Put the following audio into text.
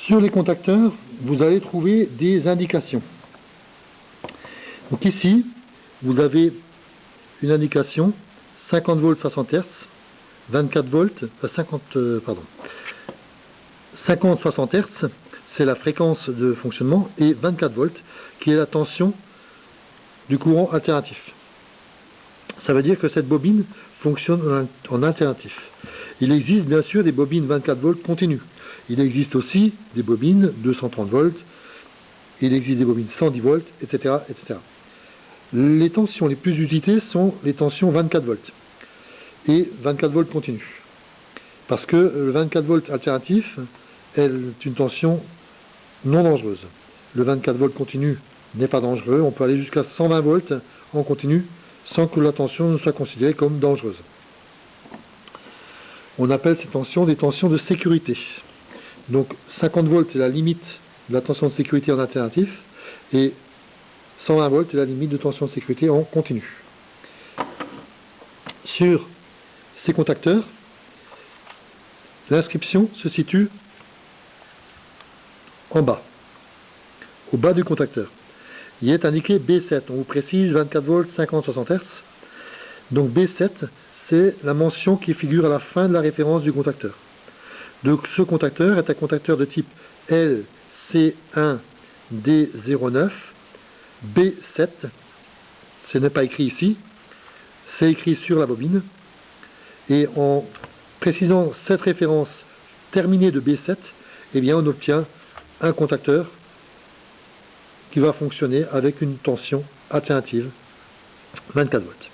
Sur les contacteurs, vous allez trouver des indications. Donc ici, vous avez une indication 50 volts 60 Hz, 24 volts, 50 60 Hz, c'est la fréquence de fonctionnement, et 24 volts, qui est la tension du courant alternatif. Ça veut dire que cette bobine fonctionne en alternatif. Il existe bien sûr des bobines 24 volts continues. Il existe aussi des bobines 230 volts, il existe des bobines 110 volts, etc., etc. Les tensions les plus utilisées sont les tensions 24 volts et 24 volts continu. Parce que le 24 volts alternatif est une tension non dangereuse. Le 24 volts continu n'est pas dangereux. On peut aller jusqu'à 120 volts en continu sans que la tension ne soit considérée comme dangereuse. On appelle ces tensions des tensions de sécurité. Donc 50 volts est la limite de la tension de sécurité en alternatif et 120 volts est la limite de tension de sécurité en continu. Sur ces contacteurs, l'inscription se situe en bas, au bas du contacteur. Il est indiqué B7, on vous précise 24 volts 50 60 Hz. Donc B7, c'est la mention qui figure à la fin de la référence du contacteur. Donc ce contacteur est un contacteur de type LC1D09 B7. Ce n'est pas écrit ici, c'est écrit sur la bobine. Et en précisant cette référence terminée de B7, eh bien on obtient un contacteur qui va fonctionner avec une tension alternative 24 volts.